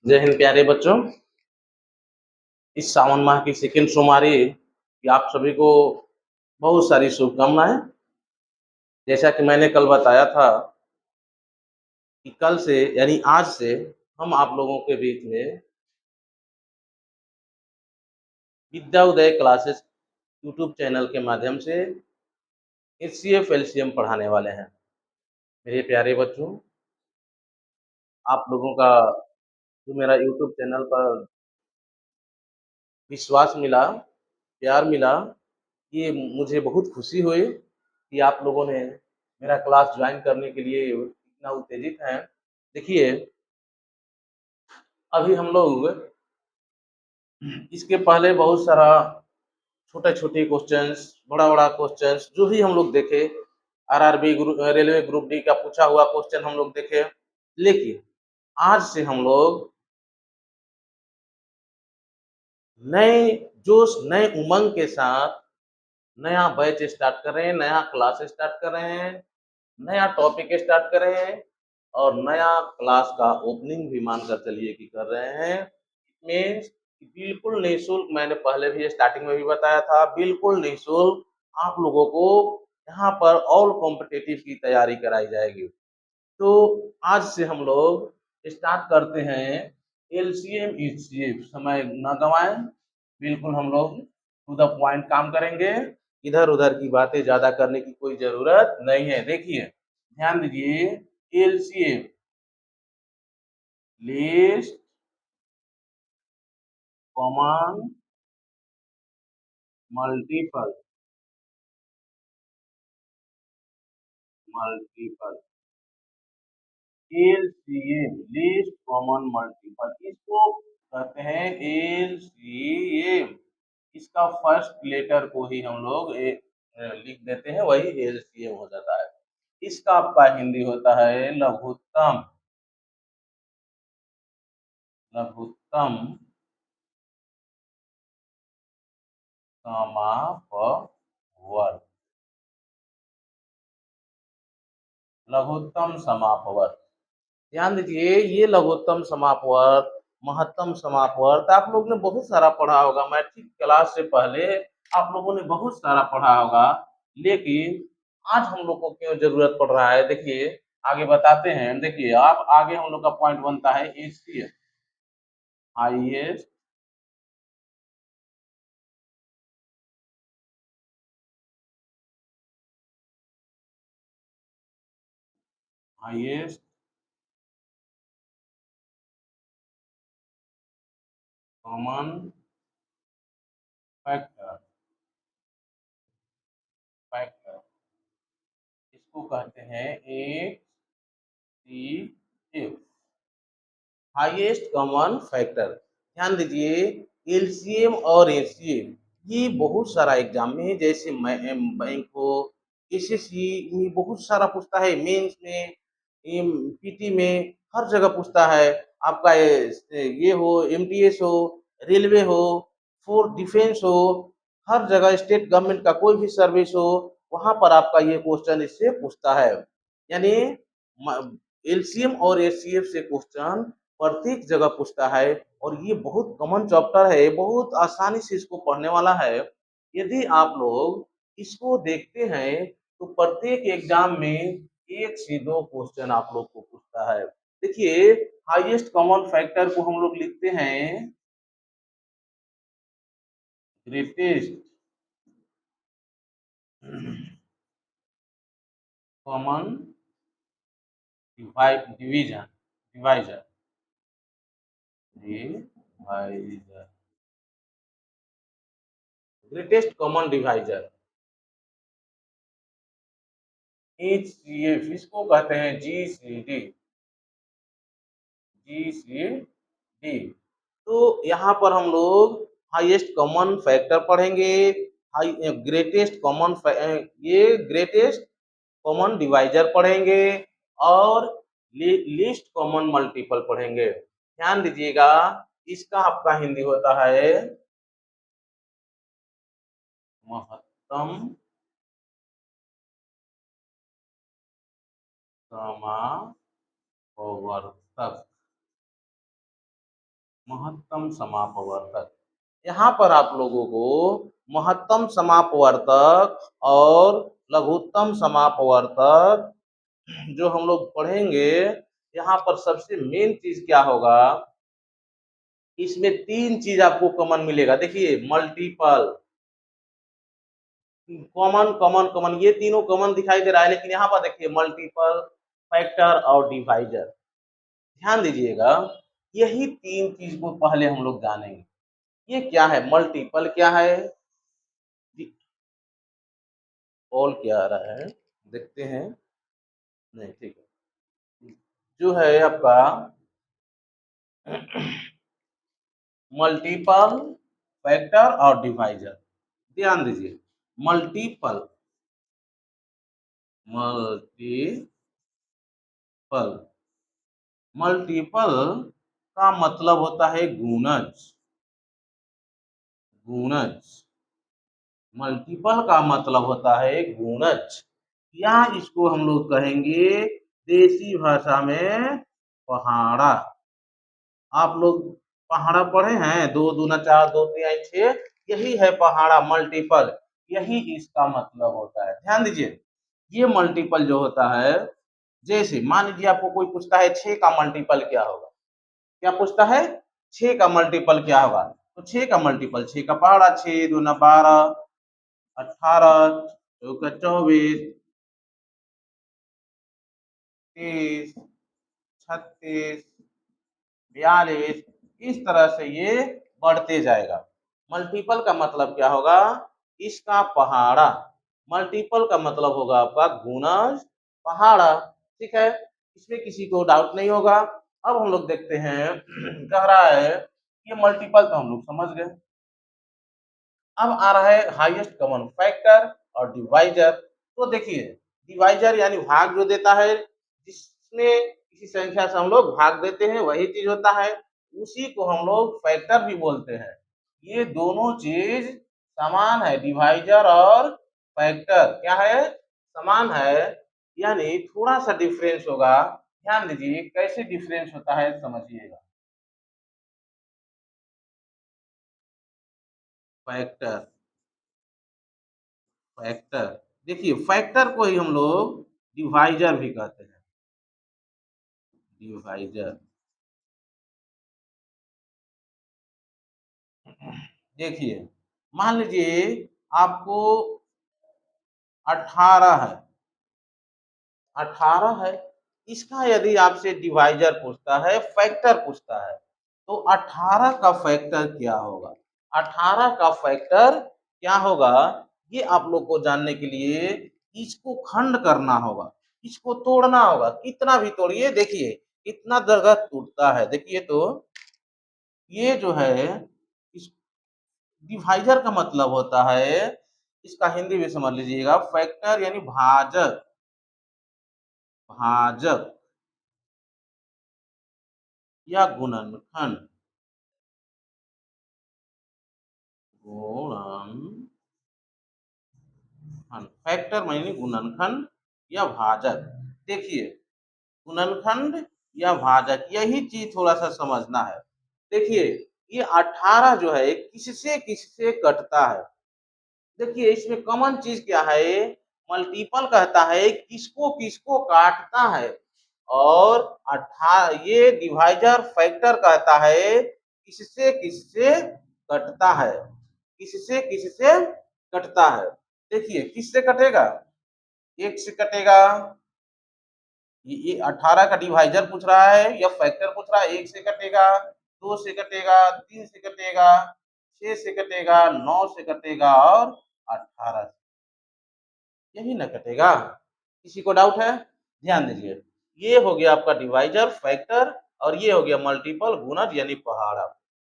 जय हिंद प्यारे बच्चों। इस सावन माह की सेकंड सोमवारी की आप सभी को बहुत सारी शुभकामनाएं। जैसा कि मैंने कल बताया था कि कल से यानी आज से हम आप लोगों के बीच में विद्या उदय क्लासेस यूट्यूब चैनल के माध्यम से एचसीएफ एलसीएम पढ़ाने वाले हैं। मेरे प्यारे बच्चों, आप लोगों का जो मेरा यूट्यूब चैनल पर विश्वास मिला, प्यार मिला, ये मुझे बहुत खुशी हुई कि आप लोगों ने मेरा क्लास ज्वाइन करने के लिए इतना उत्तेजित हैं। देखिए, अभी हम लोग इसके पहले बहुत सारा छोटे-छोटे क्वेश्चंस, बड़ा-बड़ा क्वेश्चंस जो भी हम लोग देखे, आरआरबी रेलवे ग्रुप डी का पूछा हुआ क्वेश्चन हम लोग देखे। लेकिन आज से हम लोग नए जोश, नए उमंग के साथ नया बैच स्टार्ट कर रहे हैं, नया क्लास स्टार्ट कर रहे हैं, नया टॉपिक स्टार्ट कर रहे हैं और नया क्लास का ओपनिंग भी मानकर चलिए कि कर रहे हैं। इसमें बिल्कुल निःशुल्क, मैंने पहले भी स्टार्टिंग में भी बताया था, बिल्कुल निःशुल्क आप लोगों को यहाँ पर ऑल कॉम्पिटिटिव की तैयारी कराई जाएगी। तो आज से हम लोग स्टार्ट करते हैं एलसीएम एचसीएफ। समय ना गंवाएं, बिल्कुल हम लोग टू द पॉइंट काम करेंगे। इधर उधर की बातें ज्यादा करने की कोई जरूरत नहीं है। देखिए, ध्यान दीजिए, LCM list common multiple multiple LCM list common multiple, इसको कहते हैं एलसीएम। इसका फर्स्ट लेटर को ही हम लोग लिख देते हैं, वही एलसीएम हो जाता है। इसका आपका हिंदी होता है लघुत्तम लघुत्तम समापवर्ग। लघुत्तम समापवर्ग, ध्यान दीजिए, ये लघुत्तम समापवर्ग, महत्तम समापवर्ग आप लोग ने बहुत सारा पढ़ा होगा। मैट्रिक क्लास से पहले आप लोगों ने बहुत सारा पढ़ा होगा। लेकिन आज हम लोग को क्यों जरूरत पड़ रहा है, देखिए आगे बताते हैं। देखिए, आप आगे हम लोग का पॉइंट बनता है HCF, highest highest common factor factor इसको कहते हैं एचसीएफ, हाईएस्ट कॉमन फैक्टर। ध्यान दीजिए, एलसीएम और एचसीएफ ये बहुत सारा एग्जाम में, जैसे बैंक हो, एसएससी में बहुत सारा पूछता है, मेंस में, पीटी में, हर जगह पूछता है। आपका ये हो, एमटीएस हो, रेलवे हो, फोर डिफेंस हो, हर जगह स्टेट गवर्नमेंट का कोई भी सर्विस हो, वहां पर आपका ये क्वेश्चन इससे पूछता है। यानी एलसीएम और एचसीएफ से क्वेश्चन प्रत्येक जगह पूछता है और ये बहुत कॉमन चैप्टर है, बहुत आसानी से इसको पढ़ने वाला है। यदि आप लोग इसको देखते हैं तो प्रत्येक एग्जाम में एक से दो क्वेश्चन आप लोग को पूछता है। देखिए, हाईएस्ट कॉमन फैक्टर को हम लोग लिखते हैं greatest common division divisor divisor greatest common divisor HCF, इसको कहते हैं जीसीडी जीसीडी। तो यहाँ पर हम लोग हाईएस्ट कॉमन फैक्टर पढ़ेंगे, हाई ग्रेटेस्ट कॉमन, ये ग्रेटेस्ट कॉमन डिवाइजर पढ़ेंगे और लीस्ट कॉमन मल्टीपल पढ़ेंगे। ध्यान दीजिएगा, इसका आपका हिंदी होता है महत्तम समापवर्तक। महत्तम समापवर्तक। यहाँ पर आप लोगों को महत्तम समापवर्तक और लघुत्तम समापवर्तक जो हम लोग पढ़ेंगे, यहाँ पर सबसे मेन चीज क्या होगा, इसमें तीन चीज आपको कॉमन मिलेगा। देखिए मल्टीपल, कॉमन कॉमन कॉमन, ये तीनों कॉमन दिखाई दे रहा है, लेकिन यहाँ पर देखिए मल्टीपल, फैक्टर और डिवाइजर। ध्यान दीजिएगा, यही तीन चीज को पहले हम लोग जानेंगे। ये क्या है, मल्टीपल क्या है, ऑल क्या आ रहा है, देखते हैं। नहीं ठीक है, जो है आपका मल्टीपल, फैक्टर और डिवाइजर। ध्यान दीजिए, मल्टीपल, मल्टीपल, मल्टीपल का मतलब होता है गुणज, गुणज। मल्टीपल का मतलब होता है गुणज, या इसको हम लोग कहेंगे देसी भाषा में पहाड़ा। आप लोग पहाड़ा पढ़े हैं, दो दूना चार, दो तिहाई छह, यही है पहाड़ा, मल्टीपल, यही इसका मतलब होता है। ध्यान दीजिए, ये मल्टीपल जो होता है, जैसे मान लीजिए आपको कोई पूछता है छह का मल्टीपल क्या होगा, क्या पूछता है, छह का मल्टीपल क्या होगा, तो छह का मल्टीपल, छह का पहाड़ा, छह दूना 12, 18, चौका 24, 30, 36, 42, इस तरह से ये बढ़ते जाएगा। मल्टीपल का मतलब क्या होगा, इसका पहाड़ा। मल्टीपल का मतलब होगा आपका गुणज, पहाड़ा। ठीक है, इसमें किसी को डाउट नहीं होगा। अब हम लोग देखते हैं कह रहा है ये मल्टीपल तो हम लोग समझ गए। अब आ रहा है हाईएस्ट कॉमन फैक्टर और डिवाइजर। तो देखिए, डिवाइजर यानी भाग जो देता है, जिसमें किसी संख्या से हम लोग भाग देते हैं वही चीज होता है, उसी को हम लोग फैक्टर भी बोलते हैं। ये दोनों चीज समान है, डिवाइजर और फैक्टर क्या है, समान है, यानी थोड़ा सा डिफरेंस होगा। ध्यान दीजिए कैसे डिफरेंस होता है समझिएगा। फैक्टर, फैक्टर, देखिए फैक्टर को ही हम लोग डिवाइजर भी कहते हैं, डिवाइजर। देखिए मान लीजिए आपको 18 है, 18 है, इसका यदि आपसे डिवाइजर पूछता है, फैक्टर पूछता है, तो 18 का फैक्टर क्या होगा, 18 का फैक्टर क्या होगा, ये आप लोग को जानने के लिए इसको खंड करना होगा, इसको तोड़ना होगा। कितना भी तोड़िए, देखिए कितना जगह टूटता है। देखिए तो ये जो है, इस डिवाइजर का मतलब होता है, इसका हिंदी में समझ लीजिएगा, फैक्टर यानी भाजक, भाजक या गुणनखंड, गुणनखंड, फैक्टर मायने गुणनखंड या भाजक। देखिए गुणनखंड या भाजक, यही चीज थोड़ा सा समझना है। देखिए ये 18 जो है किससे किससे कटता है, देखिए इसमें कॉमन चीज क्या है, मल्टीपल कहता है किसको किसको काटता है, और 18 ये डिवाइजर फैक्टर कहता है किससे किससे कटता है, किससे किससे कटता है। देखिए किससे कटेगा, एक से कटेगा, ये 18 का डिवाइजर पूछ रहा है या फैक्टर पूछ रहा है, एक से कटेगा, दो से कटेगा, तीन से कटेगा, छह से कटेगा, नौ से कटेगा और 18, यही ना कटेगा। किसी को डाउट है, ध्यान दीजिए, ये हो गया आपका डिवाइजर फैक्टर, और ये हो गया मल्टीपल गुणज यानी पहाड़ा।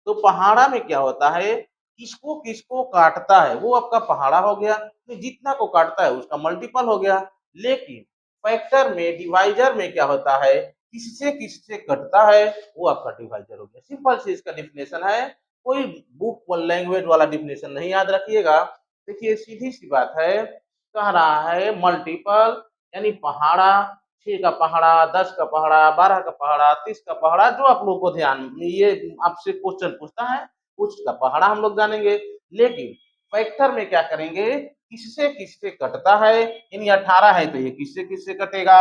तो पहाड़ा में क्या होता है, किसको किसको काटता है वो आपका पहाड़ा हो गया, तो जितना को काटता है उसका मल्टीपल हो गया। लेकिन फैक्टर में, डिवाइजर में क्या होता है, किससे किससे कटता है वो आपका डिवाइजर हो गया। सिंपल से इसका डिफिनेशन है, कोई बुक लैंग्वेज वाला डिफिनेशन नहीं याद रखिएगा। देखिए सीधी सी बात है, कह रहा है मल्टीपल यानी पहाड़ा 6 का पहाड़ा, 10 का पहाड़ा, 12 का पहाड़ा, 30 का पहाड़ा जो आप लोग को ध्यान ये आपसे क्वेश्चन पूछता है, उसका पहाड़ा हम लोग जानेंगे। लेकिन फैक्टर में क्या करेंगे, किससे किससे कटता है, यानी 18 है तो ये किससे किससे कटेगा,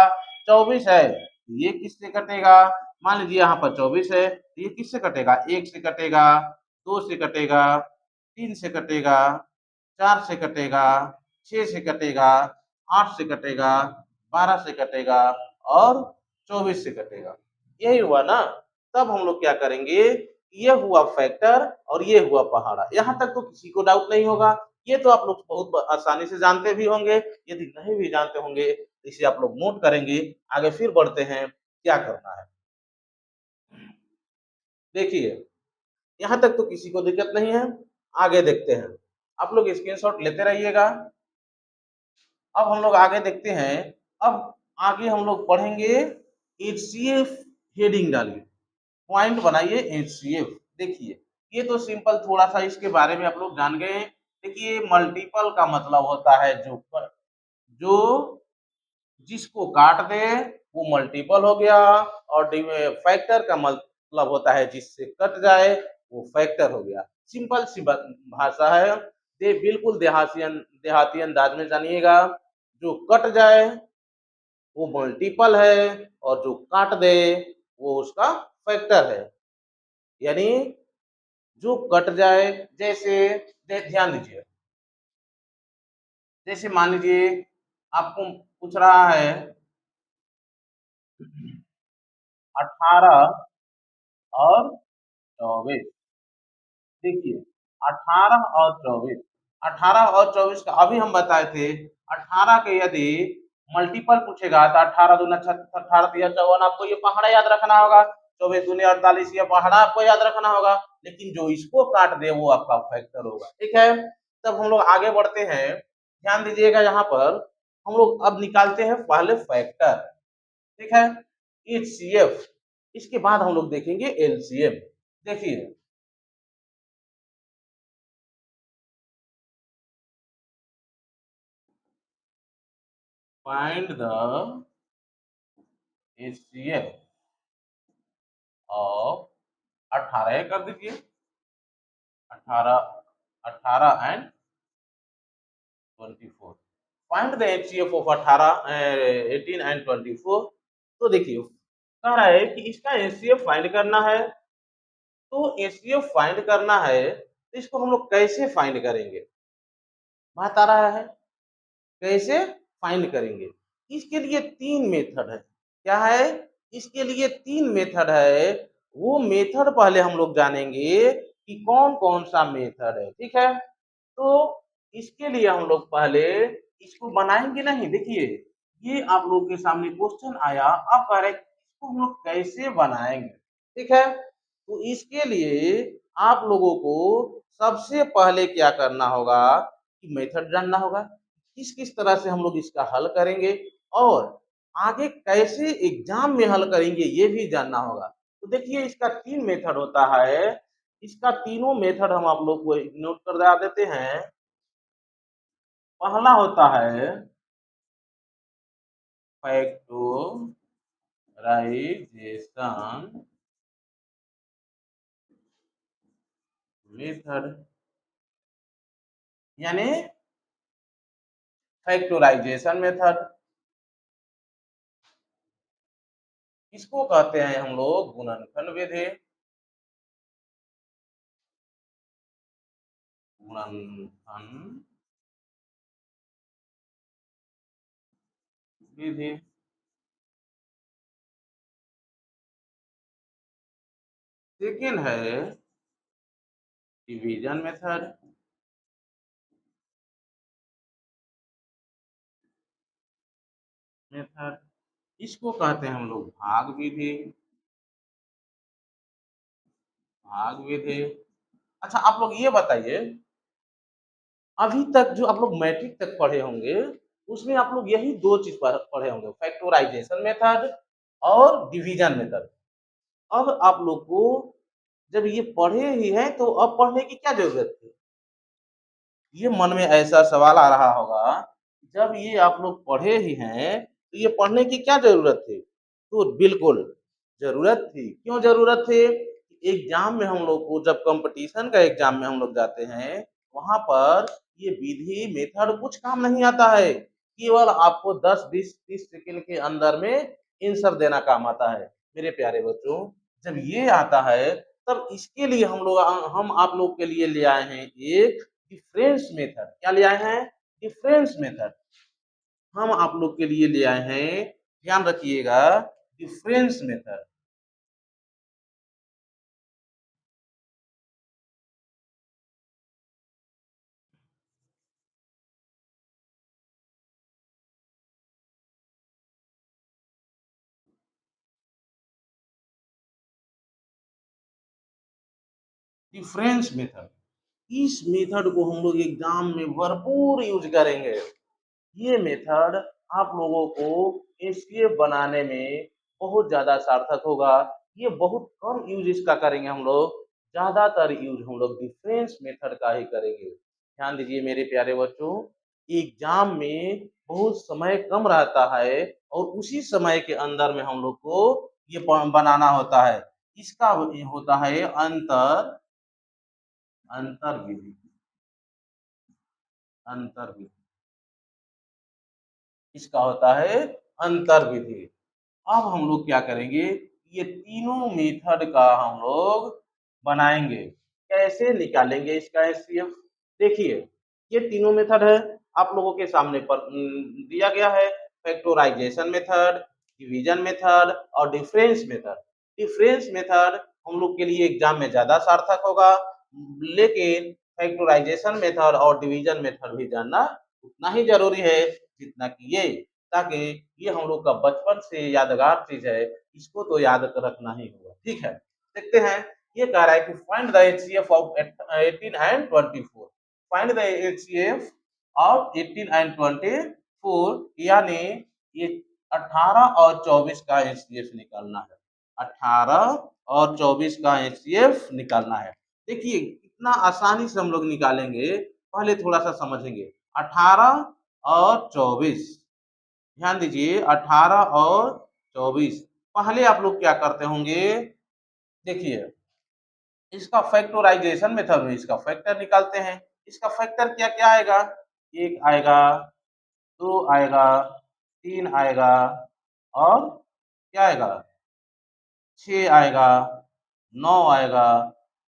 24 है तो ये किससे कटेगा, मान लीजिए यहाँ पर 24 है तो ये किससे कटेगा, 1 से कटेगा, 2 से कटेगा, 3 से कटेगा, 4 से कटेगा, 6 से कटेगा, 8 से कटेगा, 12 से कटेगा और 24 से कटेगा। यही हुआ ना? तब हम लोग क्या करेंगे, ये हुआ फैक्टर और ये हुआ पहाड़ा। यहाँ तक तो किसी को डाउट नहीं होगा। ये तो आप लोग बहुत आसानी से जानते भी होंगे। यदि नहीं भी जानते होंगे, तो इसे आप लोग नोट करेंगे। आगे फिर बढ़ते हैं, क्या करना है। देखिए, यहाँ तक तो किसी को दिक्कत नहीं है। आगे देखते हैं। आप लोग स्क्रीनशॉट लेते रहिएगा। अब हम लोग आगे देखते हैं। अब आगे हम लोग पढ़ेंगे एचसीएफ, हेडिंग डालिए, पॉइंट बनाइए एचसीएफ। देखिए, ये तो सिंपल थोड़ा सा इसके बारे में आप लोग जान गए। देखिए, मल्टीपल का मतलब होता है जो जिसको काट दे वो मल्टीपल हो गया, और फैक्टर का मतलब होता है जिससे कट जाए वो फैक्टर हो गया। सिंपल सी भाषा है। बिल्कुल देहाती अंदाज में जानिएगा। जो कट जाए वो मल्टीपल है, और जो काट दे वो उसका फैक्टर है। यानी जो कट जाए, जैसे ध्यान दीजिए, जैसे मान लीजिए आपको पूछ रहा है 18 और 24। देखिए, 18 और 24, 18 और 24 का अभी हम बताए थे। 18 के यदि मल्टीपल पूछेगा तो 18 दूना 36, 18 तिया 54, आपको ये पहाड़ा याद रखना होगा। 24 दूनी 48, ये पहाड़ा आपको याद रखना होगा। लेकिन जो इसको काट दे वो आपका फैक्टर होगा। ठीक है, तब हम लोग आगे बढ़ते हैं। ध्यान दीजिएगा, यहाँ पर हम लोग अब निकालते हैं पहले फैक्टर। ठीक है, एचसीएफ, इसके बाद हम लोग देखेंगे एलसीएम। देखिए, find the HCF of 18 कर दीजिए, 18, 18 and 24। Find the HCF of 18, 18 and 24। तो देखिए, कह रहा है कि इसका HCF फाइंड करना है। तो HCF फाइंड करना है तो इसको हम लोग कैसे फाइंड करेंगे, बात आ रहा है। कैसे फाइंड करेंगे, इसके लिए तीन मेथड है। क्या है, इसके लिए तीन मेथड है। वो मेथड पहले हम लोग जानेंगे कि कौन कौन सा मेथड है। ठीक है, तो इसके लिए हम लोग पहले इसको बनाएंगे नहीं। देखिए, ये आप लोगों के सामने क्वेश्चन आया, अब कह रहे इसको हम लोग कैसे बनाएंगे। ठीक है, तो इसके लिए आप लोगों को सबसे पहले क्या करना होगा कि मेथड जानना होगा, किस किस तरह से हम लोग इसका हल करेंगे, और आगे कैसे एग्जाम में हल करेंगे ये भी जानना होगा। तो देखिए, इसका तीन मेथड होता है। इसका तीनों मेथड हम आप लोग को नोट कर देते हैं। पहला होता है फैक्टराइजेशन मेथड, यानी फैक्टराइजेशन मेथड। इसको कहते हैं हम लोग गुणनखंड विधि। गुणनखंड विधि। सेकेंड है डिवीजन मेथड। इसको कहते हैं हम लोग भाग विधि। भाग विधि। अच्छा, आप लोग ये बताइए, अभी तक जो आप लोग मैट्रिक तक पढ़े होंगे उसमें आप लोग यही दो चीज पढ़े होंगे, फैक्टराइजेशन मेथड और डिवीजन मेथड। अब आप लोग को जब ये पढ़े ही हैं तो अब पढ़ने की क्या जरूरत है। ये मन में ऐसा सवाल आ रहा होगा, जब ये आप लोग पढ़े ही हैं तो ये पढ़ने की क्या ज़रूरत थी? तो बिल्कुल, ज़रूरत थी। क्यों ज़रूरत थी? एग्ज़ाम में हम लोग को जब कॉम्पिटिशन का एग्ज़ाम में हम लोग जाते हैं, वहाँ पर ये विधि, मेथड कुछ काम नहीं आता है। केवल आपको 10, 20, 30 सेकंड के अंदर में आंसर देना काम आता है। मेरे प्यारे बच्चों, जब ये आता है, तब इसके लिए हम आप लोग के लिए ले आए हैं एक डिफरेंस मेथड। क्या ले आए हैं? Difference method. हम आप लोग के लिए ले आए हैं, ध्यान रखिएगा, डिफरेंस मेथड। डिफरेंस मेथड, इस मेथड को हम लोग एग्जाम में भरपूर यूज करेंगे। ये मेथड आप लोगों को एसपीएफ बनाने में बहुत ज़्यादा सार्थक होगा। ये बहुत कम यूज इसका करेंगे हम लोग, ज़्यादातर यूज हम लोग डिफरेंस मेथड का ही करेंगे। ध्यान दीजिए मेरे प्यारे बच्चों, एग्जाम में बहुत समय कम रहता है और उसी समय के अंदर में हम लोग को ये बनाना होता है। इसका ये होता है अंतर विधि, अंतर विधि। इसका होता है अंतर विधि। अब हम लोग क्या करेंगे, ये तीनों मेथड का हम लोग बनाएंगे। कैसे निकालेंगे इसका एचसीएफ? देखिए, ये तीनों मेथड है आप लोगों के सामने पर दिया गया है। फैक्टराइजेशन मेथड, डिवीजन मेथड और डिफरेंस मेथड। डिफरेंस मेथड हम लोग के लिए एग्जाम में ज्यादा सार्थक होगा, लेकिन फैक्टराइजेशन मेथड और डिवीजन मेथड भी जानना उतना ही जरूरी है जितना कि ये, ताकि ये हम लोग का बचपन से यादगार चीज है, इसको तो याद रखना ही होगा। ठीक है, देखते हैं। ये कह रहा है कि find the HCF of 18 and 24। Find the HCF of 18 and 24, यानी ये 18 और 24 का एचसीएफ निकालना है। 18 और 24 का एचसीएफ निकालना है। देखिए कितना आसानी से हम लोग निकालेंगे, पहले थोड़ा सा समझेंगे। 18 और 24, ध्यान दीजिए, 18 और 24। पहले आप लोग क्या करते होंगे, देखिए, इसका फैक्टराइजेशन मेथड में इसका फैक्टर निकालते हैं। इसका फैक्टर क्या क्या आएगा? एक आएगा, दो आएगा, तीन आएगा और क्या आएगा? 6 आएगा, 9 आएगा,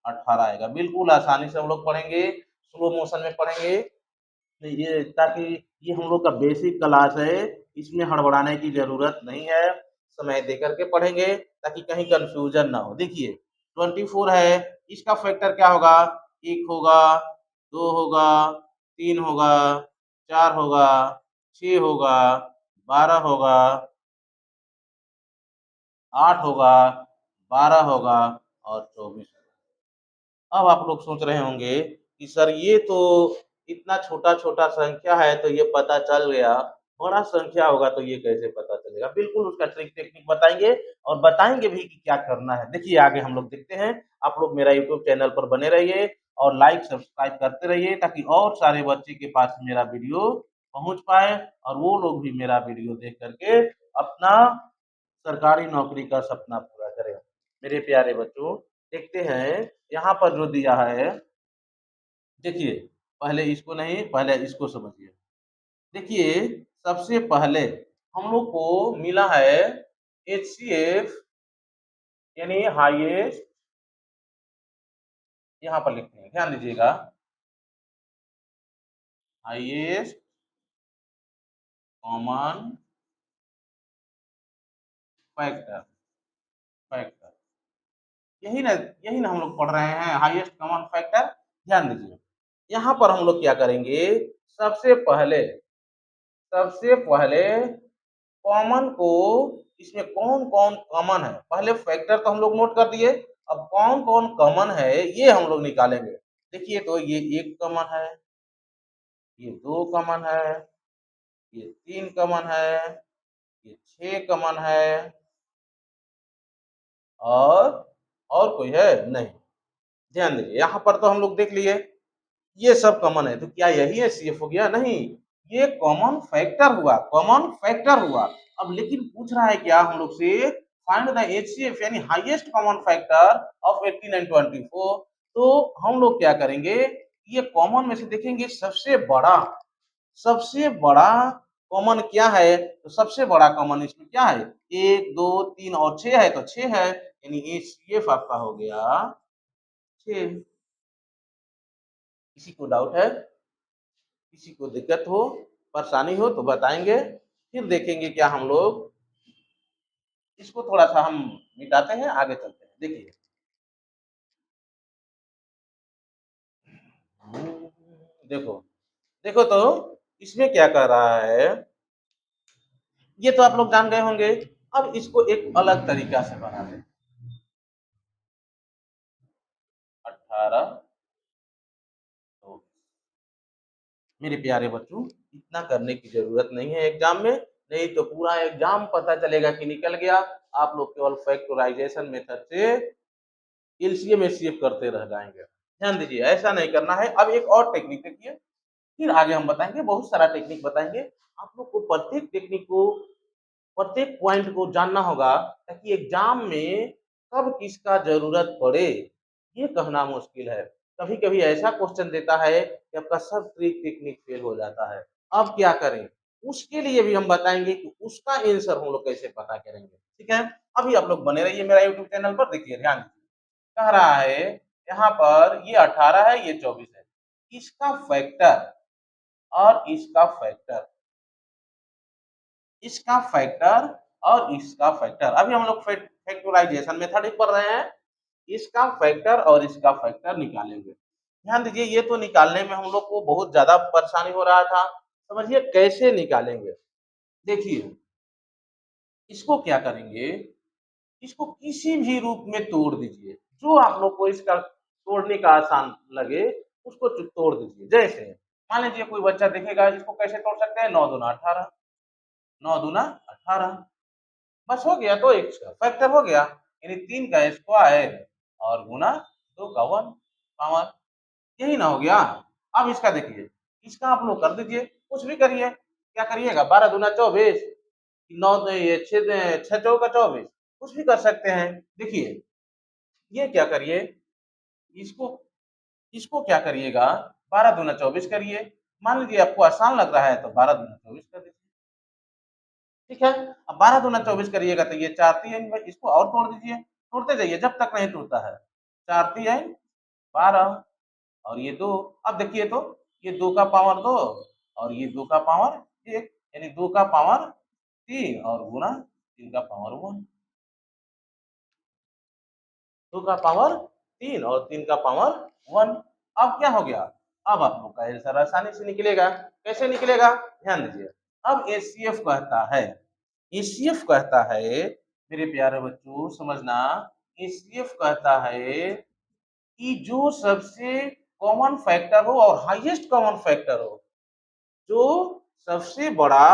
18 आएगा। बिल्कुल आसानी से हम लोग पढ़ेंगे, स्लो मोशन में पढ़ेंगे। तो ये, ताकि ये हम लोग का बेसिक क्लास है, इसमें हड़बड़ाने की जरूरत नहीं है। समय दे करके पढ़ेंगे ताकि कहीं कंफ्यूजन ना हो। देखिए 24 है, इसका फैक्टर क्या होगा? एक होगा, दो होगा, तीन होगा, चार होगा, 6 होगा, 12 होगा, 8 होगा, 12 होगा और 24। अब आप लोग सोच रहे होंगे कि सर ये तो इतना छोटा-छोटा संख्या है तो ये पता चल गया, बड़ा संख्या होगा तो ये कैसे पता चलेगा? बिल्कुल उसका ट्रिक टेक्निक बताएँगे और बताएँगे भी कि क्या करना है। देखिए आगे हम लोग देखते हैं, आप लोग मेरा यूट्यूब चैनल पर बने रहिए और लाइक सब्सक्राइब करते रहिए, ताकि और सारे बच्चे के पास मेरा वीडियो पहुँच पाए और वो लोग भी मेरा वीडियो देख कर के अपना सरकारी नौकरी का सपना पूरा करें। मेरे प्यारे बच्चों, देखते हैं यहाँ पर जो दिया है, देखिए, पहले इसको नहीं, पहले इसको समझिए। देखिए, सबसे पहले हम लोग को मिला है एचसीएफ, यानी हाईएस्ट, यहाँ पर लिखते हैं, ध्यान दीजिएगा, हाईएस्ट कॉमन फैक्टर, फैक्टर, यही ना हम लोग पढ़ रहे हैं, हाईएस्ट कॉमन फैक्टर। ध्यान दीजिए, यहाँ पर हम लोग क्या करेंगे, सबसे पहले सबसे पहले कॉमन को, इसमें कौन कौन कॉमन है, पहले फैक्टर तो हम लोग नोट कर दिए। अब कौन कौन कॉमन है ये हम लोग निकालेंगे। देखिए, तो ये एक कॉमन है, ये दो कॉमन है, ये तीन कॉमन है, ये छह कॉमन है और और कोई है नहीं। ध्यान दीजिए, यहाँ पर तो हम लोग देख लिए ये सब कॉमन है, तो क्या यही एचसीएफ हो गया? नहीं, ये कॉमन फैक्टर हुआ, कॉमन फैक्टर हुआ। अब लेकिन पूछ रहा है क्या हम लोग से, फाइंड द एचसीएफ यानी highest common factor of 18 and 24। तो हम लोग क्या करेंगे, ये कॉमन में से देखेंगे सबसे बड़ा कॉमन क्या है, तो सबसे बड़ा कॉमन इसमें क्या है, 1 2 3 और 6 है, तो 6 है, यानी एचसीएफ आपका हो गया 6। किसी को डाउट है, किसी को दिक्कत हो, परेशानी हो तो बताएंगे, फिर देखेंगे क्या हम लोग इसको थोड़ा सा हम मिटाते हैं, आगे चलते हैं। देखिए देखो देखो तो इसमें क्या कर रहा है, ये तो आप लोग जान गए होंगे। अब इसको एक अलग तरीका से बना दे, 18 तो मेरे प्यारे बच्चों, इतना करने की जरूरत नहीं है एग्जाम में, नहीं तो पूरा एग्जाम पता चलेगा कि निकल गया। आप लोग केवल फैक्टराइजेशन मेथड से एलसीएम एचसीएफ करते रह जाएंगे। ध्यान दीजिए, ऐसा नहीं करना है। अब एक और टेक्निक देखिए, फिर आगे हम बताएंगे, बहुत सारा टेक्निक बताएंगे। आप लोग को प्रत्येक टेक्निक को, प्रत्येक पॉइंट को जानना होगा, ताकि एग्जाम में कब किसका जरूरत पड़े ये कहना मुश्किल है। कभी कभी ऐसा क्वेश्चन देता है कि आपका सब ट्रिक टेक्निक फेल हो जाता है। अब क्या करें, उसके लिए भी हम बताएंगे कि उसका आंसर हम लोग कैसे पता करेंगे। ठीक है, अभी आप लोग बने रहिए मेरा यूट्यूब चैनल पर। देखिए ध्यान दीजिए, कह रहा है यहाँ पर ये 18 है, ये 24 है, इसका फैक्टर और इसका फैक्टर, इसका फैक्टर और इसका फैक्टर, अभी हम लोग फैक्टराइजेशन मेथड ही पढ़ रहे हैं। इसका फैक्टर और इसका फैक्टर निकालेंगे। ध्यान दीजिए, ये तो निकालने में हम लोग को बहुत ज्यादा परेशानी हो रहा था। समझिए कैसे निकालेंगे। देखिए इसको क्या करेंगे, इसको किसी भी रूप में तोड़ दीजिए, जो आप लोग को इसका तोड़ने का आसान लगे उसको तोड़ दीजिए। जैसे मान लीजिए कोई बच्चा देखेगा, इसको कैसे तोड़ सकते हैं, 9 दूना 18, 9 दूना 18, बस हो गया। तो एक का फैक्टर हो गया, यानी 3 का स्क्वायर और गुना 2 का 1 पावर, यही ना हो गया। अब इसका देखिए, इसका आप लोग कर दीजिए, कुछ भी करिए। क्या करिएगा, 12 दूना 24, 9 ये 6 चौका 24, कुछ भी कर सकते हैं। देखिए ये क्या करिए, इसको इसको क्या करिएगा, 12 दूना 24 करिए। मान लीजिए आपको आसान लग रहा है तो 12 दूना 24 कर दीजिए। ठीक है, अब 12 दूना 24 करिएगा तो ये 4 तीन, इसको और तोड़ दीजिए, तोड़ते जाइए जब तक नहीं टूटता है। 4 तीन 12 और ये 2। अब देखिए तो ये 2 का पावर 2 और ये 2 का पावर 1, यानी 2 का पावर 3 और गुना 3 का पावर 1, 2 का पावर 3 और 3 का पावर 1। अब क्या हो गया, अब आप लोग का आंसर आसानी से निकलेगा। कैसे निकलेगा, ध्यान दीजिए। अब एचसीएफ कहता है, एचसीएफ कहता है, मेरे प्यारे बच्चों समझना, एचसीएफ कहता है कि जो सबसे कॉमन फैक्टर हो और हाईएस्ट कॉमन फैक्टर हो, जो सबसे बड़ा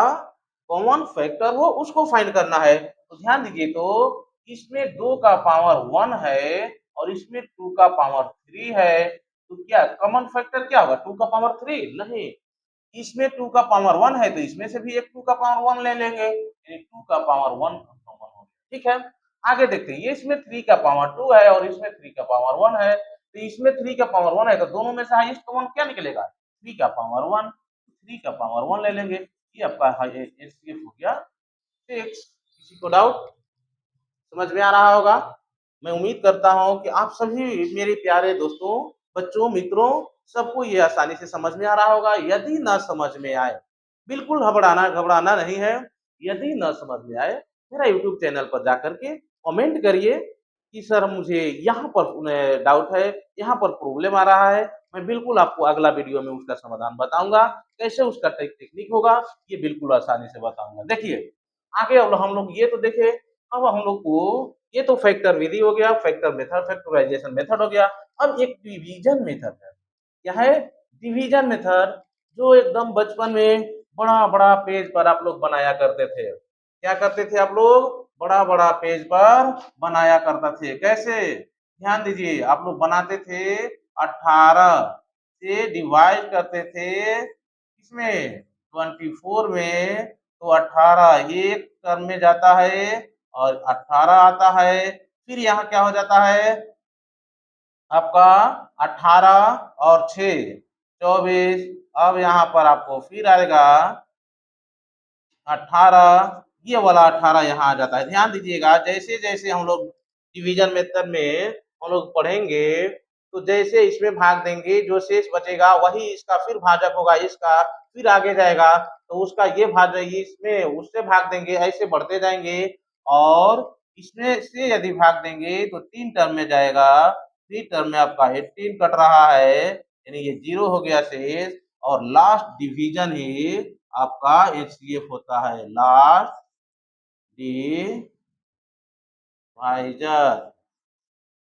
कॉमन फैक्टर हो उसको फाइंड करना है। तो ध्यान दीजिए, तो इसमें 2 का पावर 1 है और इसमें 2 का पावर 3 है, तो क्या कॉमन फैक्टर क्या होगा, 2 का पावर 3 नहीं, इसमें 2 का पावर 1 है तो इसमें से भी एक 2 का पावर 1 ले लेंगे, यानी 2 का पावर 1 कॉमन हो गया। ठीक है, आगे देखते हैं, ये इसमें 3 का पावर 2 है और इसमें 3 का पावर 1 है, तो इसमें 3 का पावर 1 है तो दोनों में से हाईएस्ट कॉमन क्या निकलेगा, 3 का पावर 1, 3 का पावर 1 ले लेंगे। ये आपका एचसीएफ हो गया 6। किसी को डाउट, समझ में आ रहा होगा। मैं उम्मीद करता हूँ कि आप सभी मेरे प्यारे दोस्तों, बच्चों, मित्रों, सबको ये आसानी से समझ में आ रहा होगा। यदि ना समझ में आए, बिल्कुल घबराना घबराना नहीं है। यदि ना समझ में आए, मेरा यूट्यूब चैनल पर जाकर के कमेंट करिए कि सर मुझे यहाँ पर डाउट है, यहाँ पर प्रॉब्लम आ रहा है। मैं बिल्कुल आपको अगला वीडियो में उसका समाधान बताऊंगा, कैसे उसका टेक्निक होगा ये बिल्कुल आसानी से बताऊंगा। देखिए आगे अब हम लोग ये तो देखे, अब हम लोग को ये तो फैक्टर विधि हो गया, फैक्टर मेथड, फैक्टराइजेशन मेथड हो गया। अब एक डिवीजन मेथड है, क्या है, डिवीजन मेथड, जो एकदम बचपन में बड़ा बड़ा पेज पर आप लोग बनाया करते थे। क्या करते थे आप लोग, बड़ा बड़ा पेज पर बनाया करते थे। कैसे, ध्यान दीजिए, आप लोग बनाते थे 18 से डिवाइड करते थे, इसमें 24 में तो 18 एक टर्म में जाता है और 18 आता है। फिर यहाँ क्या हो जाता है आपका 18 और 6 24। अब यहाँ पर आपको फिर आएगा 18, ये वाला 18 यहाँ आ जाता है। ध्यान दीजिएगा, जैसे जैसे हम लोग डिवीजन मेथड में हम लोग पढ़ेंगे, तो जैसे इसमें भाग देंगे, जो शेष बचेगा वही इसका फिर भाजक होगा, इसका फिर आगे जाएगा तो उसका ये भाजक इसमें उससे भाग देंगे, ऐसे बढ़ते जाएंगे। और इसमें से यदि भाग देंगे तो 3 टर्म में जाएगा। 3 टर्म में आपका 18 कट रहा है, यानी ये 0 हो गया शेष। और लास्ट डिवीजन ही आपका एचसीएफ होता है, लास्ट डिवाइजर।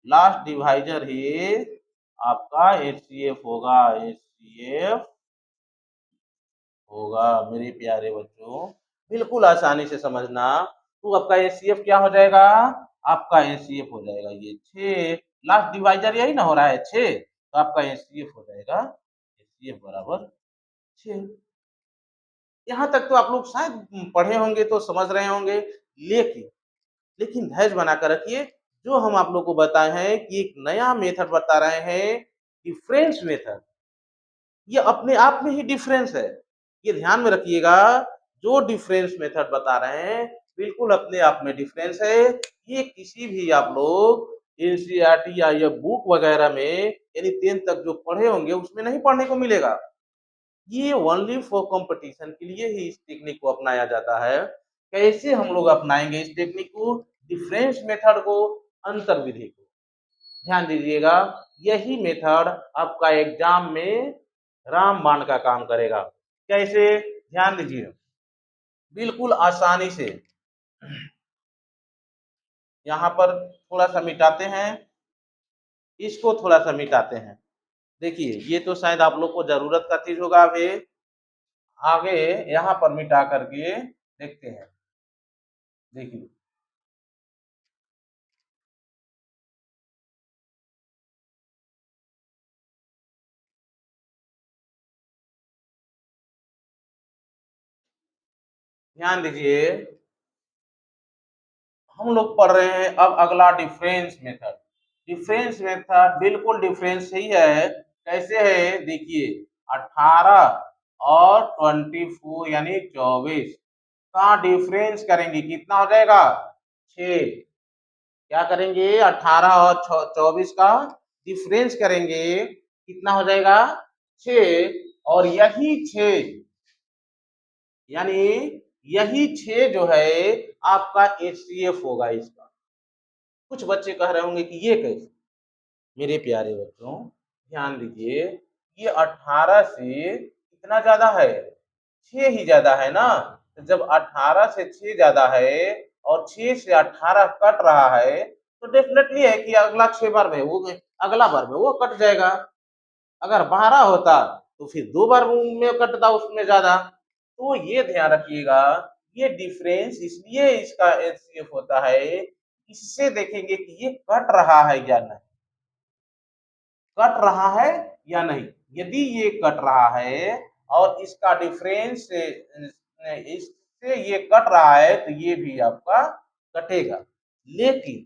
लास्ट डिवाइजर ही आपका एचसीएफ होगा, एचसीएफ होगा मेरे प्यारे बच्चों। बिल्कुल आसानी से समझना। तो आपका एचसीएफ क्या हो जाएगा, आपका एचसीएफ हो जाएगा ये 6। लास्ट डिवाइजर यही ना हो रहा है 6, तो आपका एचसीएफ हो जाएगा एचसीएफ बराबर 6। यहाँ तक तो आप लोग शायद पढ़े होंगे तो समझ रहे होंगे, लेकिन लेकिन धैर्य बनाकर रखिए। जो हम आप लोग को बताए हैं कि एक नया मेथड बता रहे हैं, डिफरेंस मेथड, ये अपने आप में ही डिफरेंस है। ये ध्यान में रखिएगा, जो डिफरेंस मेथड बता रहे हैं बिल्कुल अपने आप में डिफरेंस है। ये किसी भी आप लोग एनसीईआरटी या ये बुक वगैरह में यानी 10 तक जो पढ़े होंगे उसमें नहीं पढ़ने को मिलेगा। ये ओनली फॉर कंपटीशन के लिए ही इस टेक्निक को अपनाया जाता है। कैसे हम लोग अपनाएंगे इस टेक्निक को, डिफरेंस मेथड को, अंतर विधि को। ध्यान दीजिएगा, यही मेथड आपका एग्जाम में रामबाण का काम करेगा। कैसे, ध्यान दीजिए, बिल्कुल आसानी से। यहाँ पर थोड़ा सा मिटाते हैं, इसको थोड़ा सा मिटाते हैं। देखिए ये तो शायद आप लोग को जरूरत का चीज होगा। अभी आगे यहाँ पर मिटा करके देखते हैं। देखिए ध्यान दीजिए, हम लोग पढ़ रहे हैं अब अगला डिफरेंस मेथड। डिफरेंस मेथड बिल्कुल डिफरेंस ही है। कैसे है देखिए, 18 और 24 यानी 24 का डिफरेंस करेंगे, कितना हो जाएगा 6। क्या करेंगे, 18 और 24 का डिफरेंस करेंगे, कितना हो जाएगा 6। और यही 6 यानी यही 6 जो है आपका एचसीएफ होगा इसका। कुछ बच्चे कह रहे होंगे कि ये कैसे। मेरे प्यारे बच्चों ध्यान दीजिए, ये 18 से कितना ज्यादा है, 6 ही ज्यादा है ना। तो जब 18 से 6 ज्यादा है और 6 से 18 कट रहा है, तो डेफिनेटली है कि अगला 6 बार में वो अगला बार में वो कट जाएगा। अगर 12 होता तो फिर 2 बार में कटता उसमें ज्यादा। तो ये ध्यान रखिएगा, ये डिफरेंस इसलिए इसका एचसीएफ होता है। इससे देखेंगे कि ये कट रहा है या नहीं, कट रहा है या नहीं। यदि ये कट रहा है और इसका डिफरेंस से इससे ये कट रहा है तो ये भी आपका कटेगा। लेकिन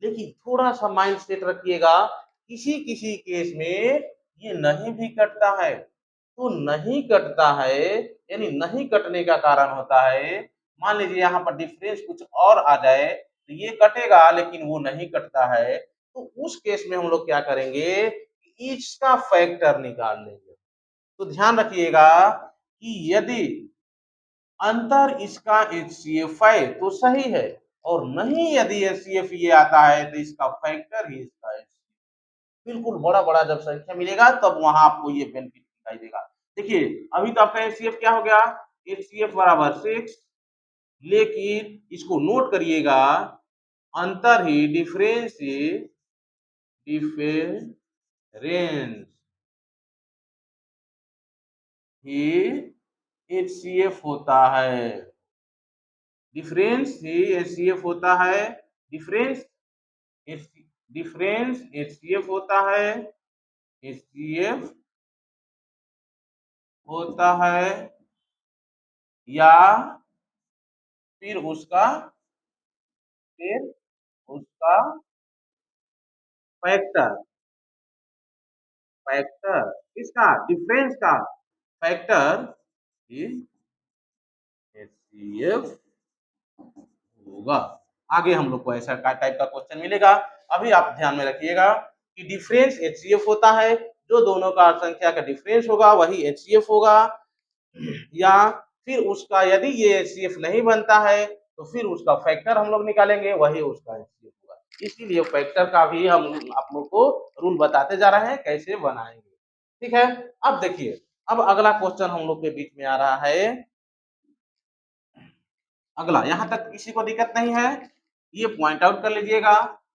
लेकिन थोड़ा सा माइंड सेट रखिएगा, किसी किसी केस में ये नहीं भी कटता है। तो नहीं कटता है यानी नहीं कटने का कारण होता है, मान लीजिए यहाँ पर डिफरेंस कुछ और आ जाए तो ये कटेगा लेकिन वो नहीं कटता है। तो उस केस में हम लोग क्या करेंगे, इसका फैक्टर निकाल लेंगे। तो ध्यान रखिएगा कि यदि अंतर इसका एचसीएफ है तो सही है, और नहीं यदि एचसीएफ ये आता है तो इसका फैक्टर ही इसका एचसीएफ। बिल्कुल बड़ा बड़ा जब संख्या मिलेगा तब वहां आपको ये बेनिफिट दिखाई देगा। देखिए अभी तो आपका एचसीएफ क्या हो गया, एचसीएफ बराबर 6। लेकिन इसको नोट करिएगा, अंतर ही डिफरेंस डिफरेंस ही एचसीएफ होता है। डिफरेंस ही एचसीएफ होता है। डिफरेंस डिफरेंस एचसीएफ होता है, एचसीएफ होता है, या फिर उसका फिर उसका फैक्टर फैक्टर किसका डिफरेंस का फैक्टर इज एचसीएफ होगा। आगे हम लोग को ऐसा का टाइप का क्वेश्चन मिलेगा। अभी आप ध्यान में रखिएगा कि डिफरेंस एचसीएफ होता है, जो दोनों का संख्या का डिफरेंस होगा वही एचसीएफ होगा, या फिर उसका यदि ये एचसीएफ नहीं बनता है तो फिर उसका फैक्टर हम लोग निकालेंगे, वही उसका एचसीएफ होगा। इसीलिए फैक्टर का भी हम आप लोग को रूल बताते जा रहे हैं कैसे बनाएंगे। ठीक है, अब देखिए, अब अगला क्वेश्चन हम लोग के बीच में आ रहा है। अगला, यहाँ तक किसी को दिक्कत नहीं है, ये पॉइंट आउट कर लीजिएगा।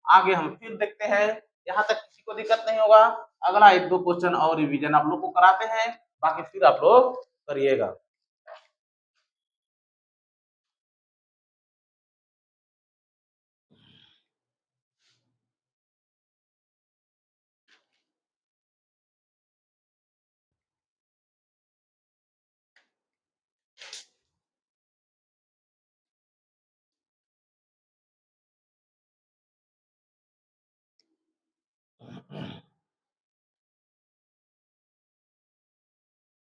आगे हम फिर देखते हैं, यहाँ तक किसी को दिक्कत नहीं होगा। अगला एक दो क्वेश्चन और रिवीजन आप लोग को कराते हैं, बाकी फिर आप लोग करिएगा।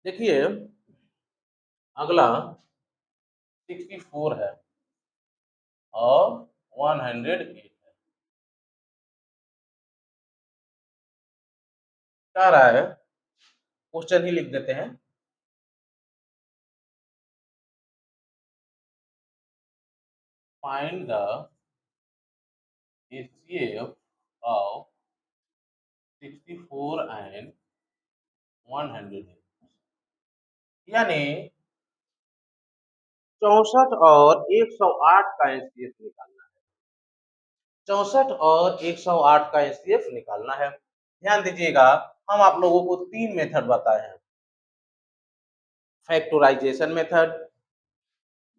देखिए, अगला 64 है और 108 है। क्या रहा है, क्वेश्चन ही लिख देते हैं। Find the HCF of 64 and 108, यानी 64 और 108 का एचसीएफ निकालना है। 64 और 108 का एचसीएफ निकालना है। ध्यान दीजिएगा, हम आप लोगों को तीन मेथड बताए हैं, फैक्टराइजेशन मेथड,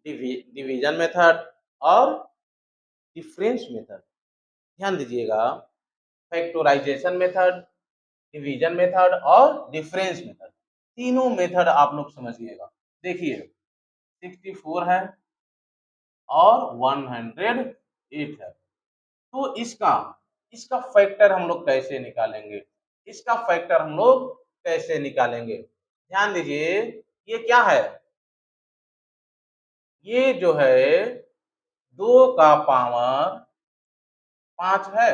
डिवीजन मेथड और डिफरेंस मेथड। ध्यान दीजिएगा, फैक्टराइजेशन मेथड, डिवीजन मेथड और डिफरेंस मेथड, तीनों मेथड आप लोग समझिएगा। देखिए, 64 है और 108 है, तो इसका इसका फैक्टर हम लोग कैसे निकालेंगे, इसका फैक्टर हम लोग कैसे निकालेंगे। ध्यान दीजिए, ये क्या है, ये जो है 2 का पावर 5 है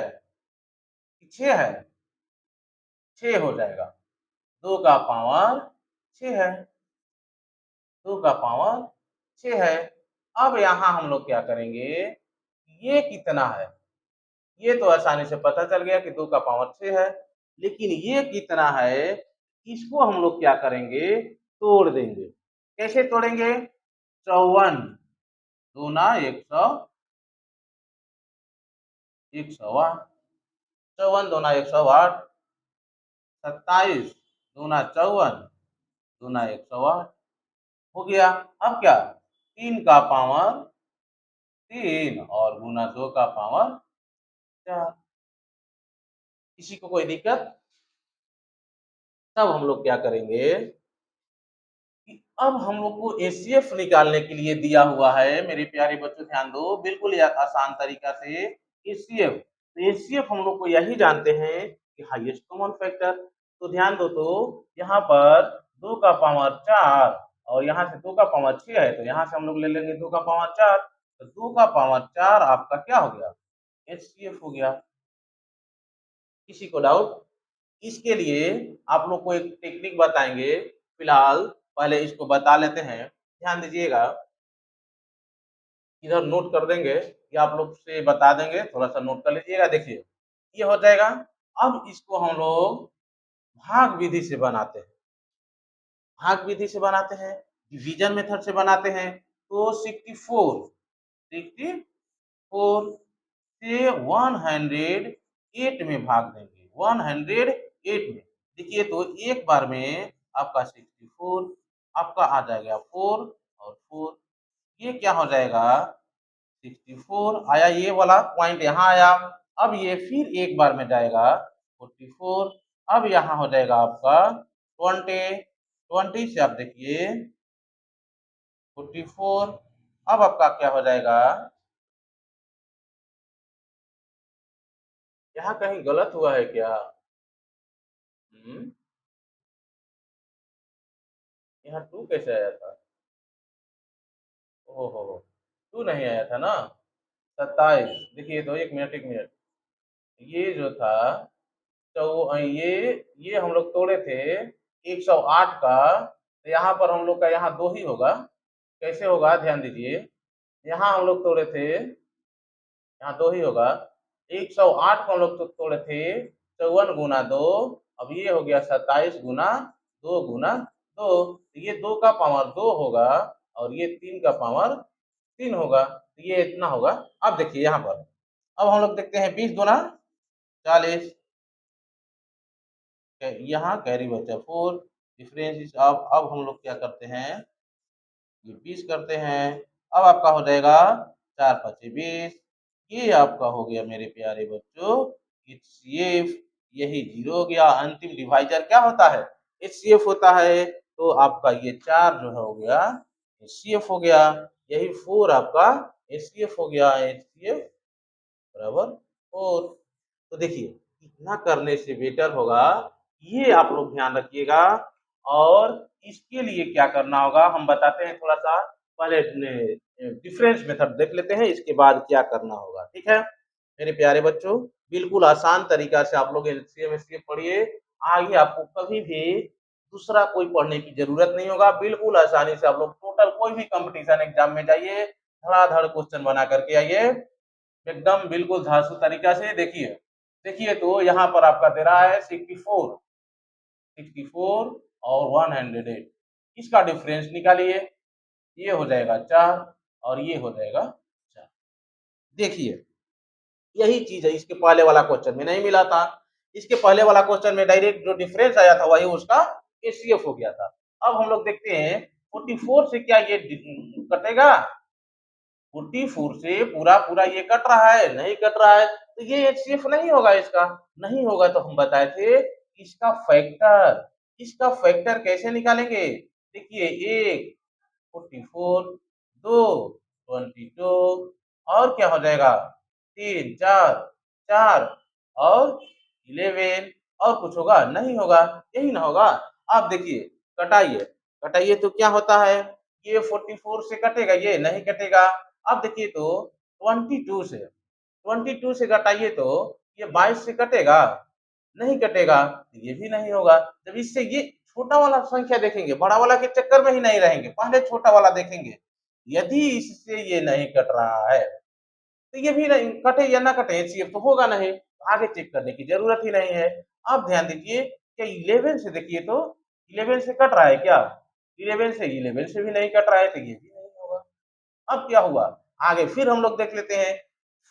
कि 6 है, 6 हो जाएगा। 2 का पावर 6 है, 2 का पावर 6 है। अब यहाँ हम लोग क्या करेंगे, ये कितना है, ये तो आसानी से पता चल गया कि 2 का पावर 6 है, लेकिन ये कितना है, इसको हम लोग क्या करेंगे, तोड़ देंगे। कैसे तोड़ेंगे, 54 दूना 100, 108, 54 दूना 108, 27 दूना 54 दूना 108 हो गया। अब क्या, 3 का पावर 3 और गुना 2 का पावर 4। किसी को कोई दिक्कत, तब हम लोग क्या करेंगे कि अब हम लोग को एचसीएफ निकालने के लिए दिया हुआ है। मेरे प्यारे बच्चों ध्यान दो, बिल्कुल आसान तरीका से एचसीएफ, तो एचसीएफ हम लोग को यही जानते हैं कि हाईएस्ट कॉमन फैक्टर। तो ध्यान दो, तो यहाँ पर 2 का पावर 4 और यहाँ से 2 का पावर 6 है, तो यहाँ से हम लोग ले लेंगे 2 का पावर 4, तो 2 का पावर 4 आपका क्या हो गया, एचसीएफ हो गया। किसी को डाउट, इसके लिए आप लोग को एक टेक्निक बताएंगे, फिलहाल पहले इसको बता लेते हैं। ध्यान दीजिएगा, इधर नोट कर देंगे या आप लोग से बता देंगे, थोड़ा सा नोट कर लीजिएगा। देखिए, ये हो जाएगा। अब इसको हम लोग भाग विधि से बनाते हैं, भाग विधि से बनाते हैं, डिवीजन मेथड से बनाते हैं। तो 64 से 108 में भाग देंगे, 108 में। देखिए, तो एक बार में आपका 64 आपका आ जाएगा 4 और 4, ये क्या हो जाएगा, 64 आया, ये वाला पॉइंट यहाँ आया। अब ये फिर एक बार में जाएगा 44, अब यहाँ हो जाएगा आपका 20, 20 से आप देखिए 44, अब आपका क्या हो जाएगा, यहाँ कहीं गलत हुआ है क्या? हम्म, यहाँ टू कैसे आया था? ओहो हो, टू नहीं आया था ना। 27, देखिए तो एक मिनट, ये जो था, तो ये हम लोग तोड़े थे 108 का, तो यहाँ पर हम लोग का यहाँ दो ही होगा। कैसे होगा ध्यान दीजिए, यहाँ हम लोग तोड़े थे, यहाँ दो ही होगा। 108 को हम लोग तो तोड़े थे 54 गुना दो, अब ये हो गया 27 गुना दो गुना दो, तो ये दो का पावर दो होगा और ये तीन का पावर तीन होगा, तो ये इतना होगा। अब देखिए यहाँ पर, अब हम लोग देखते हैं 20 गुना 40, यहाँ कैरी बचा 4, डिफरेंस इज, अब हम लोग क्या करते हैं, ये 20 करते हैं। अब आपका हो जाएगा 4 पचे 20, ये आपका हो गया मेरे प्यारे बच्चों एचसीएफ, यही जीरो हो गया। अंतिम डिवाइजर क्या होता है, एचसीएफ होता है, तो आपका ये 4 जो हो गया एचसीएफ हो गया, यही 4 आपका एचसीएफ हो गया, एचसीएफ बराबर 4। तो देखिए इतना करने से बेटर होगा, ये आप लोग ध्यान रखिएगा। और इसके लिए क्या करना होगा हम बताते हैं थोड़ा सा, पहले डिफरेंस मेथड देख लेते हैं, इसके बाद क्या करना होगा, ठीक है मेरे प्यारे बच्चों। बिल्कुल आसान तरीका से आप लोग एलसीएम एचसीएफ पढ़िए, आगे आपको कभी भी दूसरा कोई पढ़ने की जरूरत नहीं होगा, बिल्कुल आसानी से आप लोग टोटल कोई भी कंपटीशन एग्जाम में जाइए, धड़ाधड़ क्वेश्चन बना करके आइए, एकदम बिल्कुल धांसू तरीका से। देखिए देखिए तो यहाँ पर आपका दे रहा है 64, 64 और 108, इसका डिफरेंस निकालिए, ये हो जाएगा 4 और ये हो जाएगा 4। देखिए यही चीज है इसके पहले वाला क्वेश्चन में नहीं मिला था, इसके पहले वाला क्वेश्चन में डायरेक्ट जो डिफरेंस आया था वही उसका एचसीएफ हो गया था। अब हम लोग देखते हैं 44 से क्या ये कटेगा, 44 से पूरा पूरा ये कट रहा है, नहीं कट रहा है, तो ये एचसीएफ नहीं होगा, इसका नहीं होगा। तो हम बताए थे इसका फैक्टर, इसका फैक्टर कैसे निकालेंगे, देखिए एक 44, दो 22, और क्या हो जाएगा तीन चार, चार और 11, और कुछ होगा नहीं होगा, यही ना होगा। आप देखिए कटाइए, कटाइए तो क्या होता है, ये 44 से कटेगा, ये नहीं कटेगा। अब देखिए तो 22 से, 22 से घटाइए तो ये 22 से कटेगा, नहीं कटेगा, तो ये भी नहीं होगा। जब इससे ये छोटा वाला संख्या देखेंगे, बड़ा वाला के चक्कर में ही नहीं रहेंगे, पहले छोटा वाला देखेंगे, यदि इससे ये नहीं कट रहा है तो ये भी नहीं कटे या ना कटे, एचसीएफ तो होगा नहीं, आगे चेक करने की जरूरत ही नहीं है। अब ध्यान दीजिए कि 11 से देखिए तो 11 से कट रहा है क्या, 11 से भी नहीं कट रहा है, तो ये भी नहीं होगा। अब क्या हुआ, आगे फिर हम लोग देख लेते हैं,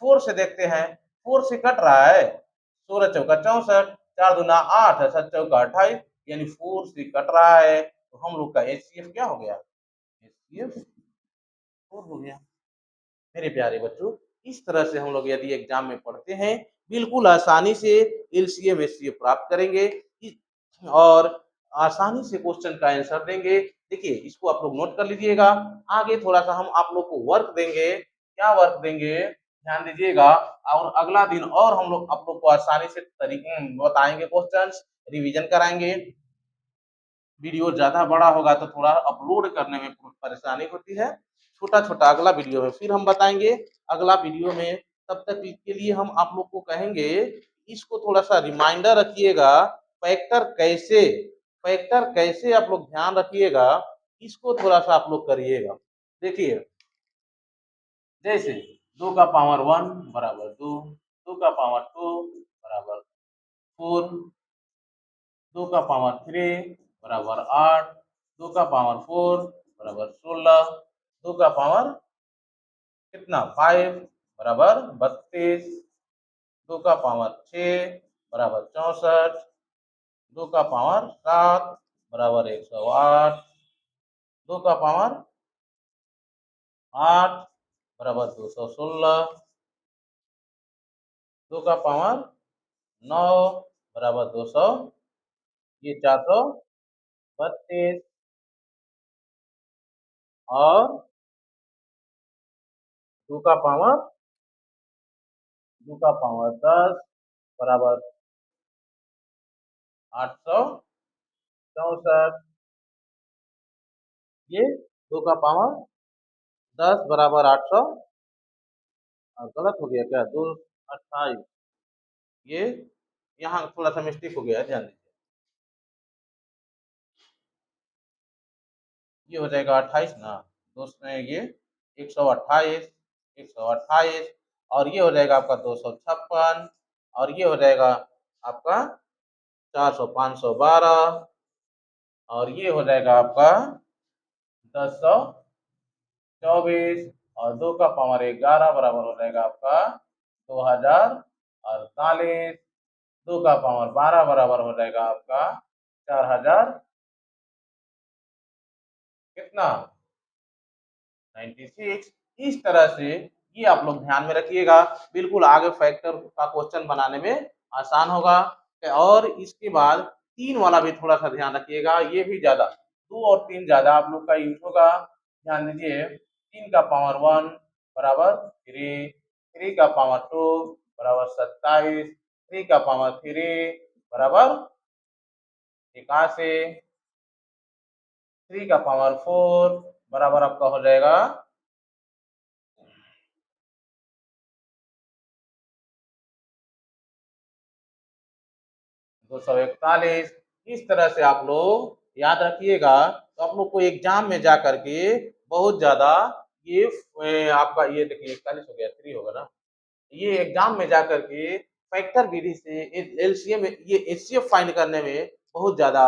4 से देखते हैं, 4 से कट रहा है, 16 चौका 64, 4 दूना 8, 7 चौका 28, यानी 4 से कट रहा है, तो हम लोग का एचसीएफ क्या हो गया, एचसीएफ 4 हो गया। मेरे प्यारे बच्चों इस तरह से हम लोग यदि एग्जाम में पढ़ते हैं, बिल्कुल आसानी से एलसीएम एचसीएफ प्राप्त करेंगे, और आसानी से क्वेश्चन का आंसर देंगे। देखिए इसको आप लोग नोट कर लीजिएगा, आगे थोड़ा सा हम आप लोग को वर्क देंगे, क्या वर्क देंगे ध्यान दीजिएगा, और अगला दिन और हम लोग आप लोग को आसानी से तरीके बताएंगे, क्वेश्चन रिवीजन कराएंगे। वीडियो ज़्यादा बड़ा होगा तो थोड़ा अपलोड करने में परेशानी होती है, छोटा-छोटा अगला वीडियो में फिर हम बताएँगे, अगला वीडियो में। तब तक के लिए हम आप लोग को कहेंगे, इसको थोड़ा-सा रिमाइंडर रखिएगा, फैक्टर कैसे, फैक्टर कैसे आप लोग ध्यान रखिएगा, इसको थोड़ा-सा आप लोग करिएगा। देखिए, जैसे 2 का पावर 1 बराबर 2, 2 का पावर 2 बराबर 4, 2 का पावर 3 बराबर 8, 2 का पावर 4 बराबर 16, 2 का पावर कितना 5 बराबर 32, 2 का पावर 6 बराबर 64, 2 का पावर 7 बराबर 108, 2 का पावर 8 बराबर 216, 2 का पावर 9 बराबर 200, ये 432, और 2 का पावर 10 बराबर 864। ये 2 का पावर 10 बराबर 800, गलत हो गया क्या? 228, ये यहाँ थोड़ा सा मिस्टेक हो गया है, ध्यान दीजिए। ये हो जाएगा 28 ना, तो उसमें ये 128, 128, और ये हो जाएगा आपका 256, और ये हो जाएगा आपका 400, 512, और ये हो जाएगा आपका 1024, और 2 का पावर 11 बराबर हो जाएगा आपका 2048, 2 का पावर 12 बराबर हो जाएगा आपका 4000 कितना 96। इस तरह से ये आप लोग ध्यान में रखिएगा, बिल्कुल आगे फैक्टर का क्वेश्चन बनाने में आसान होगा। और इसके बाद 3 वाला भी थोड़ा सा ध्यान रखिएगा, ये भी ज्यादा 2 और 3 ज्यादा आप लोग का यूज होगा। ध्यान दीजिए, 3 का पावर 1 बराबर 3, 3 का पावर 2 बराबर 27, 3 का पावर 3 बराबर 81, 3 का पावर 4 बराबर आपका हो जाएगा 241। इस तरह से आप लोग याद रखिएगा, तो आप लोग को एग्जाम में जा करके बहुत ज्यादा ये आपका ये देखिए 41 हो गया, 3 होगा ना, ये एग्जाम में जा करके फैक्टर विधि से एलसीएम ये एचसीएफ फाइंड करने में बहुत ज्यादा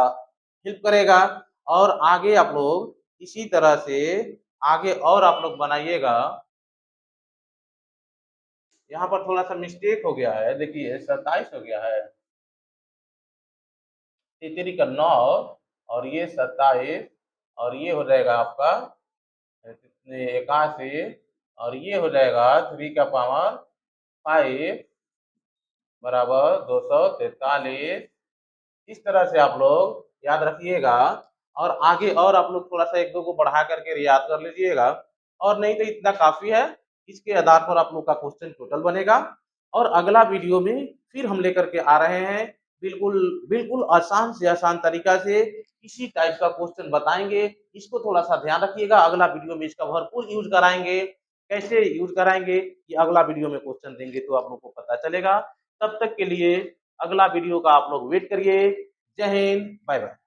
हेल्प करेगा। और आगे आप लोग इसी तरह से आगे और आप लोग बनाइएगा। यहाँ पर थोड़ा सा मिस्टेक हो गया है, देखिए 27 हो गया है, तितरी का 9, और ये 27, और ये हो जाएगा आपका कितने 81, और ये हो जाएगा 3 का पावर 5 बराबर 243। इस तरह से आप लोग याद रखिएगा, और आगे और आप लोग थोड़ा सा एक दो को बढ़ा करके याद कर लीजिएगा, और नहीं तो इतना काफी है। इसके आधार पर आप लोग का क्वेश्चन टोटल बनेगा, और अगला वीडियो में फिर हम लेकर के आ रहे हैं, बिल्कुल बिल्कुल आसान से आसान तरीका से इसी टाइप का क्वेश्चन बताएंगे। इसको थोड़ा सा ध्यान रखिएगा, अगला वीडियो में इसका भरपूर यूज कराएंगे। कैसे यूज कराएंगे ये अगला वीडियो में क्वेश्चन देंगे तो आप लोग को पता चलेगा। तब तक के लिए अगला वीडियो का आप लोग वेट करिए। जय हिंद, बाय बाय।